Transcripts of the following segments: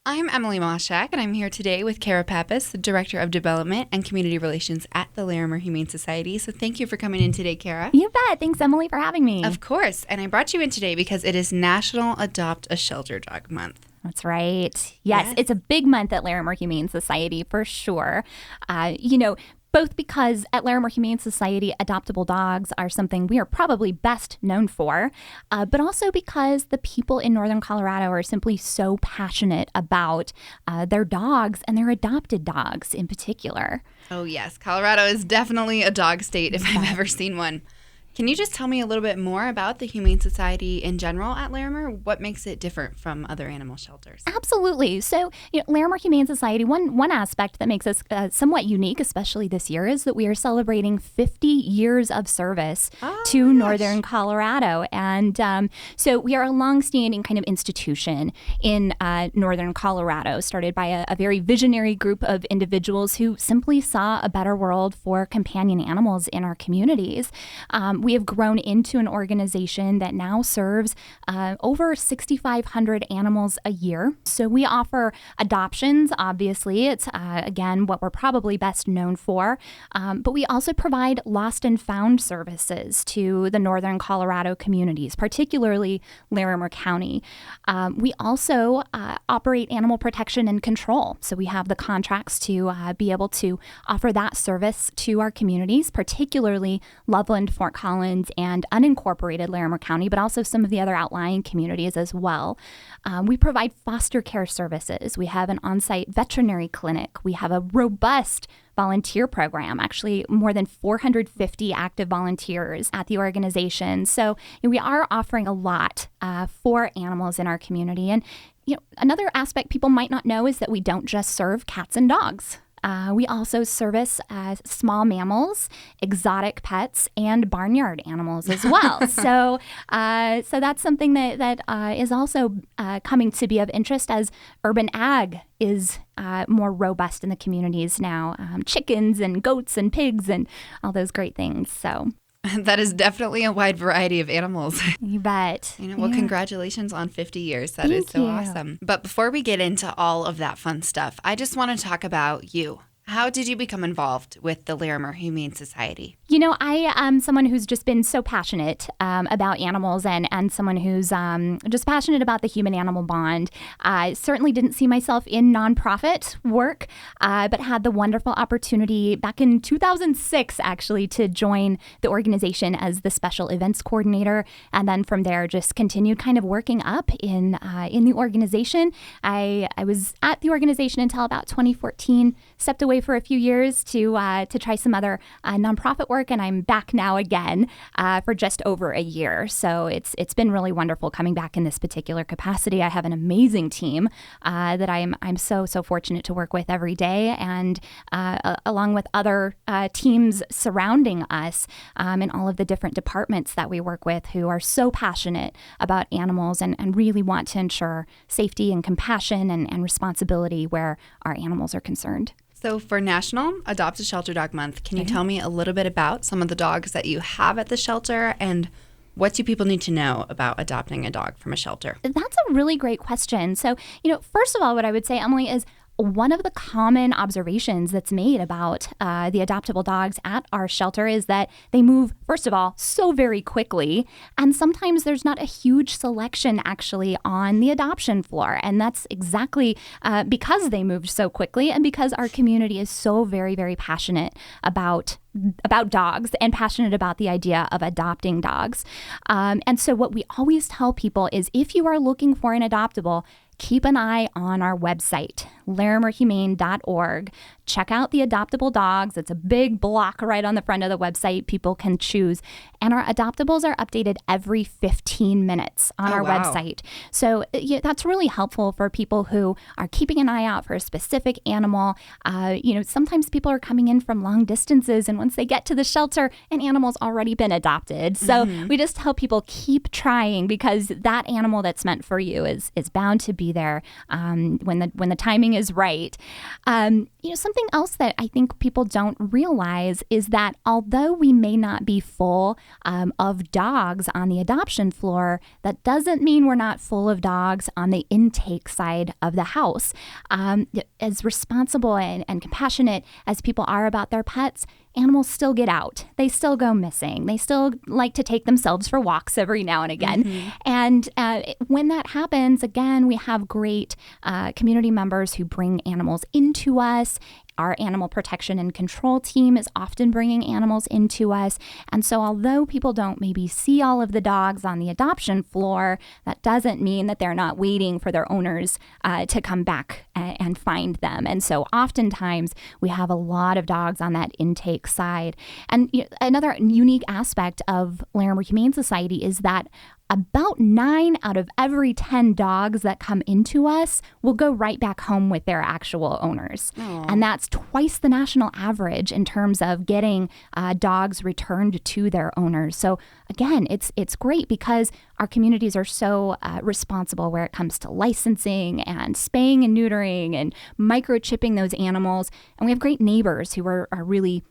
I'm Emily Mashak, and I'm here today with Kara Pappas, the Director of Development and Community Relations at the Larimer Humane Society. So thank you for coming in today, Kara. You bet. Thanks, Emily, for having me. Of course. And I brought you in today because it is National Adopt a Shelter Dog Month. That's right. Yes, it's a big month at Larimer Humane Society for sure. Both because at Larimer Humane Society, adoptable dogs are something we are probably best known for, but also because the people in Northern Colorado are simply so passionate about their dogs and their adopted dogs in particular. Oh, yes. Colorado is definitely a dog state if I've ever seen one. Can you just tell me a little bit more about the Humane Society in general at Larimer? What makes it different from other animal shelters? Absolutely. So, Larimer Humane Society, one aspect that makes us somewhat unique, especially this year, is that we are celebrating 50 years of service to Northern Colorado. And so we are a longstanding kind of institution in Northern Colorado, started by a very visionary group of individuals who simply saw a better world for companion animals in our communities. We have grown into an organization that now serves over 6,500 animals a year. So we offer adoptions, obviously. It's, again, what we're probably best known for. But we also provide lost and found services to the Northern Colorado communities, particularly Larimer County. We also operate animal protection and control. So we have the contracts to be able to offer that service to our communities, particularly Loveland, Fort Collins, and unincorporated Larimer County, but also some of the other outlying communities as well. We provide foster care services. We have an on-site veterinary clinic. We have a robust volunteer program, actually more than 450 active volunteers at the organization. So we are offering a lot for animals in our community. And another aspect people might not know is that we don't just serve cats and dogs. We also service small mammals, exotic pets, and barnyard animals as well. So that's something that is also coming to be of interest as urban ag is more robust in the communities now. Chickens and goats and pigs and all those great things. So. That is definitely a wide variety of animals. You bet. Congratulations on 50 years. That is so awesome. But before we get into all of that fun stuff, I just want to talk about you. How did you become involved with the Larimer Humane Society? I am someone who's just been so passionate about animals and someone who's just passionate about the human-animal bond. I certainly didn't see myself in nonprofit work, but had the wonderful opportunity back in 2006, actually, to join the organization as the special events coordinator. And then from there, just continued kind of working up in the organization. I was at the organization until about 2014, stepped away for a few years to try some other nonprofit work, and I'm back now again for just over a year. So it's been really wonderful coming back in this particular capacity. I have an amazing team that I'm so fortunate to work with every day, and along with other teams surrounding us in all of the different departments that we work with who are so passionate about animals and really want to ensure safety and compassion and responsibility where our animals are concerned. So for National Adopt a Shelter Dog Month, can you tell me a little bit about some of the dogs that you have at the shelter, and what do people need to know about adopting a dog from a shelter? That's a really great question. So, first of all, what I would say, Emily, is one of the common observations that's made about the adoptable dogs at our shelter is that they move, first of all, so very quickly. And sometimes there's not a huge selection actually on the adoption floor. And that's exactly because they moved so quickly and because our community is so very, very passionate about dogs and passionate about the idea of adopting dogs. And so what we always tell people is if you are looking for an adoptable, keep an eye on our website, larimerhumane.org. Check out the adoptable dogs. It's a big block right on the front of the website people can choose. And our adoptables are updated every 15 minutes on our website. So that's really helpful for people who are keeping an eye out for a specific animal. Sometimes people are coming in from long distances, and once they get to the shelter, an animal's already been adopted. So we just tell people keep trying, because that animal that's meant for you is bound to be there when the timing is right. Something else that I think people don't realize is that although we may not be full of dogs on the adoption floor, that doesn't mean we're not full of dogs on the intake side of the house. As responsible and compassionate as people are about their pets, animals still get out. They still go missing. They still like to take themselves for walks every now and again. Mm-hmm. And when that happens, again, we have great community members who bring animals into us. Our animal protection and control team is often bringing animals into us. And so although people don't maybe see all of the dogs on the adoption floor, that doesn't mean that they're not waiting for their owners to come back and find them. And so oftentimes we have a lot of dogs on that intake side. And another unique aspect of Larimer Humane Society is that about 9 out of every 10 dogs that come into us will go right back home with their actual owners. Aww. And that's twice the national average in terms of getting dogs returned to their owners. So again, it's great because our communities are so responsible where it comes to licensing and spaying and neutering and microchipping those animals. And we have great neighbors who are really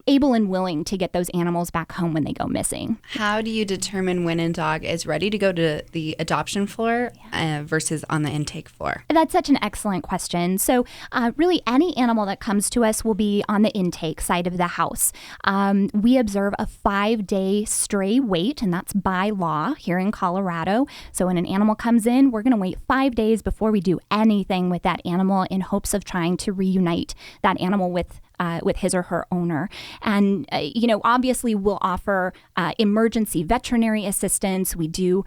able and willing to get those animals back home when they go missing. How do you determine when a dog is ready to go to the adoption floor versus on the intake floor? That's such an excellent question. So really any animal that comes to us will be on the intake side of the house. We observe a 5-day stray wait, and that's by law here in Colorado. So when an animal comes in, we're going to wait 5 days before we do anything with that animal in hopes of trying to reunite that animal with his or her owner. And, obviously we'll offer emergency veterinary assistance. We do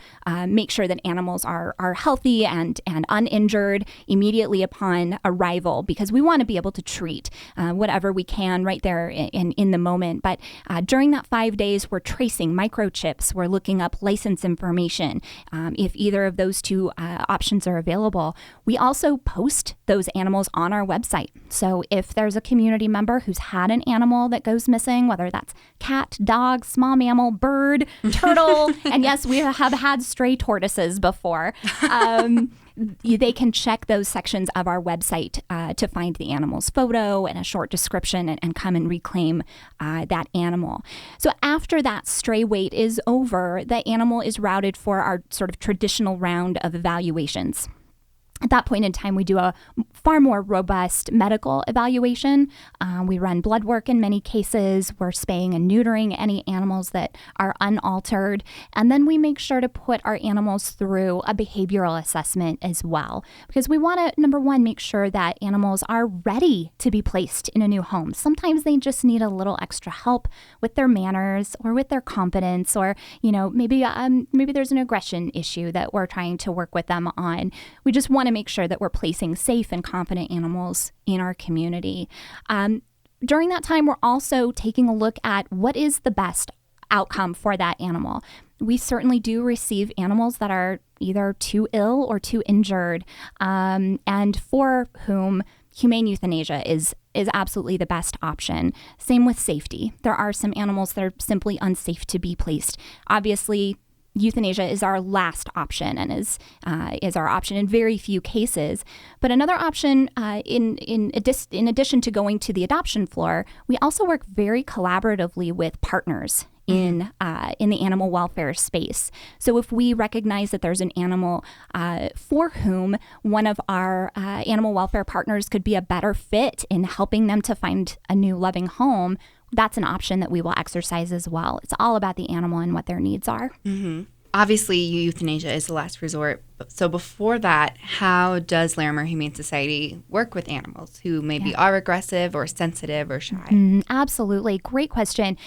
make sure that animals are healthy and uninjured immediately upon arrival because we want to be able to treat whatever we can right there in the moment. But during that 5 days, we're tracing microchips. We're looking up license information. If either of those two options are available, we also post those animals on our website. So if there's a community member who's had an animal that goes missing, whether that's cat, dog, small mammal, bird, turtle, and yes, we have had stray tortoises before, they can check those sections of our website to find the animal's photo and a short description and come and reclaim that animal. So after that stray wait is over, the animal is routed for our sort of traditional round of evaluations. At that point in time, we do a far more robust medical evaluation. We run blood work in many cases. We're spaying and neutering any animals that are unaltered. And then we make sure to put our animals through a behavioral assessment as well. Because we want to, number one, make sure that animals are ready to be placed in a new home. Sometimes they just need a little extra help with their manners or with their confidence, or, maybe there's an aggression issue that we're trying to work with them on. We just want to make sure that we're placing safe and confident animals in our community. During that time, we're also taking a look at what is the best outcome for that animal. We certainly do receive animals that are either too ill or too injured, and for whom humane euthanasia is absolutely the best option. Same with safety. There are some animals that are simply unsafe to be placed. Obviously, euthanasia is our last option and is our option in very few cases. But another option, in addition to going to the adoption floor, we also work very collaboratively with partners in the animal welfare space. So if we recognize that there's an animal for whom one of our animal welfare partners could be a better fit in helping them to find a new loving home, that's an option that we will exercise as well. It's all about the animal and what their needs are. Mm-hmm. Obviously, euthanasia is the last resort. So before that, how does Larimer Humane Society work with animals who maybe are aggressive or sensitive or shy? Absolutely. Great question.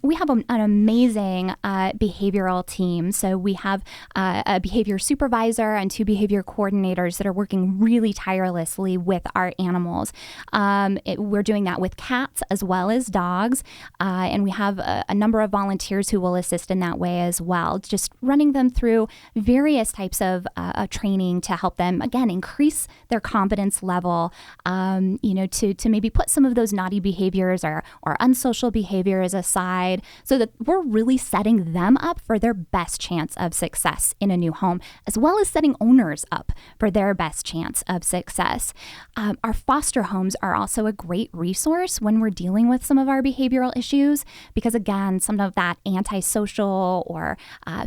We have an amazing behavioral team. So we have a behavior supervisor and 2 behavior coordinators that are working really tirelessly with our animals. We're doing that with cats as well as dogs. And we have a number of volunteers who will assist in that way as well, just running them through various types of a training to help them, again, increase their confidence level, to maybe put some of those naughty behaviors or unsocial behaviors aside so that we're really setting them up for their best chance of success in a new home, as well as setting owners up for their best chance of success. Our foster homes are also a great resource when we're dealing with some of our behavioral issues because, again, some of that antisocial or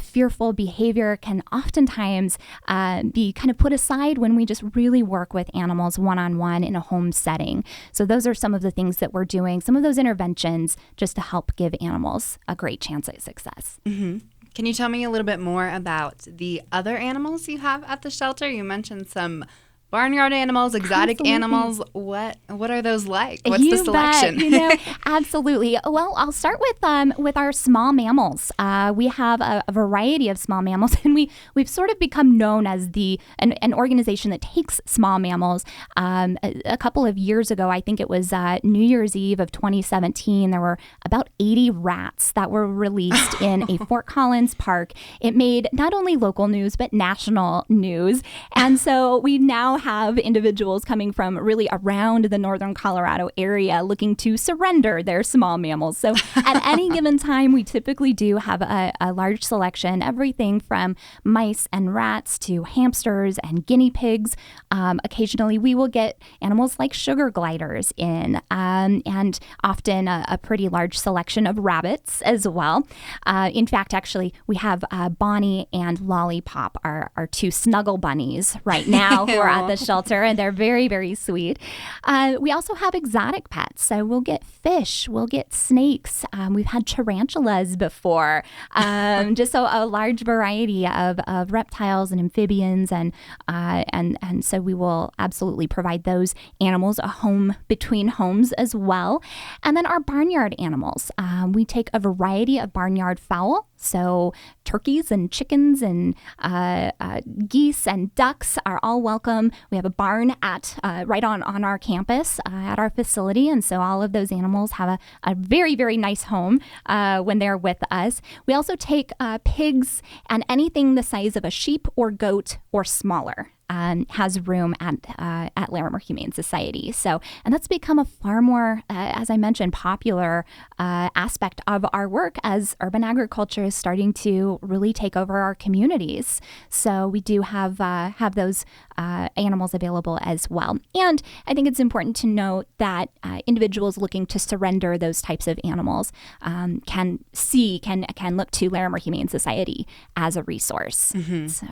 fearful behavior can oftentimes be kind of put aside when we just really work with animals one-on-one in a home setting. So those are some of the things that we're doing, some of those interventions just to help give animals a great chance at success. Mm-hmm. Can you tell me a little bit more about the other animals you have at the shelter? You mentioned some barnyard animals, exotic Absolutely. Animals. What are those like? What's the selection? Bet, absolutely. Well, I'll start with our small mammals. We have a variety of small mammals, and we've sort of become known as an organization that takes small mammals. A couple of years ago, I think it was New Year's Eve of 2017, there were about 80 rats that were released in a Fort Collins park. It made not only local news, but national news. And so we now have individuals coming from really around the northern Colorado area looking to surrender their small mammals. So at any given time, we typically do have a large selection, everything from mice and rats to hamsters and guinea pigs. Occasionally, we will get animals like sugar gliders in, and often a pretty large selection of rabbits as well. In fact, actually, we have Bonnie and Lollipop, our two snuggle bunnies right now who are at the shelter, and they're very, very sweet. We also have exotic pets. So we'll get fish, we'll get snakes. We've had tarantulas before. Just a large variety of reptiles and amphibians, and so we will absolutely provide those animals a home between homes as well. And then our barnyard animals. We take a variety of barnyard fowl. So turkeys and chickens and geese and ducks are all welcome. We have a barn right on our campus at our facility, and so all of those animals have a very, very nice home when they're with us. We also take pigs and anything the size of a sheep or goat or smaller. Has room at Larimer Humane Society. So, and that's become a far more, as I mentioned, popular aspect of our work as urban agriculture is starting to really take over our communities. So we do have those animals available as well. And I think it's important to note that individuals looking to surrender those types of animals can look to Larimer Humane Society as a resource. Mm-hmm. So.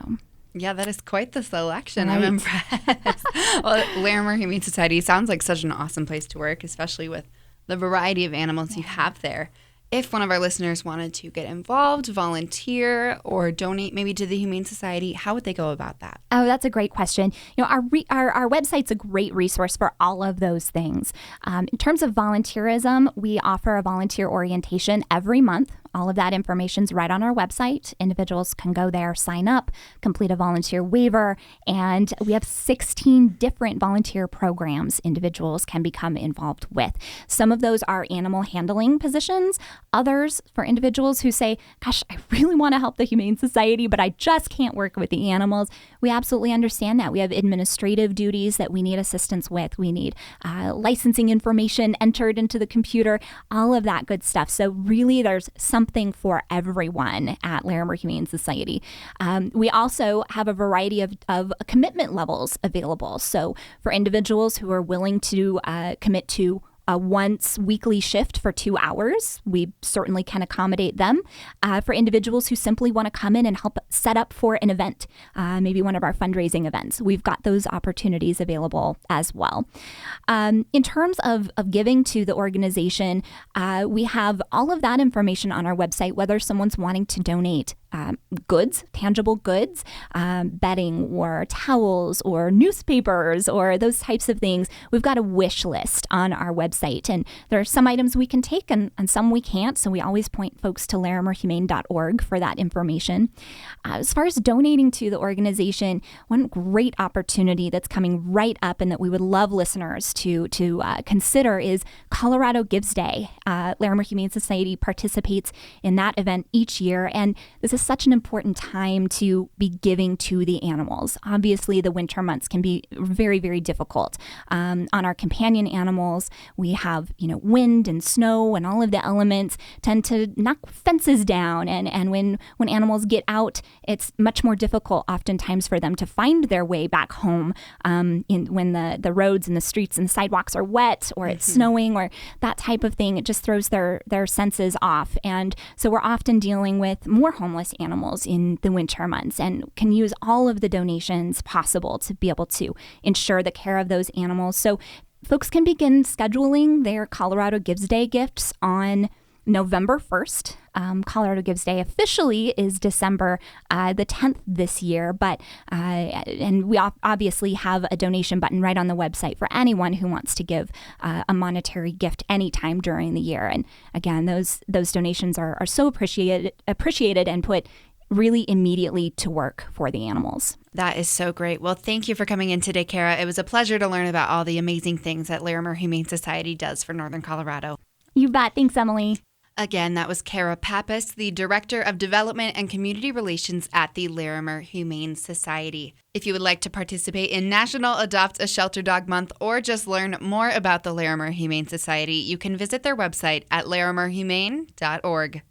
Yeah, that is quite the selection. Right. I'm impressed. Well, Larimer Humane Society sounds like such an awesome place to work, especially with the variety of animals you have there. If one of our listeners wanted to get involved, volunteer, or donate maybe to the Humane Society, how would they go about that? Oh, that's a great question. Our website's a great resource for all of those things. In terms of volunteerism, we offer a volunteer orientation every month. All of that information's right on our website. Individuals can go there, sign up, complete a volunteer waiver, and we have 16 different volunteer programs individuals can become involved with. Some of those are animal handling positions. Others for individuals who say, gosh, I really want to help the Humane Society, but I just can't work with the animals. We absolutely understand that. We have administrative duties that we need assistance with. We need licensing information entered into the computer, all of that good stuff. So really there's something for everyone at Larimer Humane Society. We also have a variety of commitment levels available. So for individuals who are willing to commit to a once weekly shift for 2 hours, we certainly can accommodate them. For individuals who simply want to come in and help set up for an event, maybe one of our fundraising events, we've got those opportunities available as well. In terms of giving to the organization, we have all of that information on our website, whether someone's wanting to donate goods, tangible goods, bedding or towels or newspapers or those types of things. We've got a wish list on our website, and there are some items we can take and some we can't, so we always point folks to larimerhumane.org for that information. As far as donating to the organization, one great opportunity that's coming right up and that we would love listeners to consider is Colorado Gives Day. Larimer Humane Society participates in that event each year, and this is such an important time to be giving to the animals. Obviously, the winter months can be very, very difficult. On our companion animals, we have, wind and snow and all of the elements tend to knock fences down. And when animals get out, it's much more difficult oftentimes for them to find their way back home when the roads and the streets and the sidewalks are wet or it's snowing or that type of thing. It just throws their senses off. And so we're often dealing with more homeless animals in the winter months and can use all of the donations possible to be able to ensure the care of those animals. So folks can begin scheduling their Colorado Gives Day gifts on November 1st. Colorado Gives Day officially is December the 10th this year, but and we obviously have a donation button right on the website for anyone who wants to give a monetary gift anytime during the year. And again, those donations are so appreciated and put really immediately to work for the animals. That is so great. Well, thank you for coming in today, Kara. It was a pleasure to learn about all the amazing things that Larimer Humane Society does for Northern Colorado. You bet. Thanks, Emily. Again, that was Kara Pappas, the Director of Development and Community Relations at the Larimer Humane Society. If you would like to participate in National Adopt a Shelter Dog Month or just learn more about the Larimer Humane Society, you can visit their website at larimerhumane.org.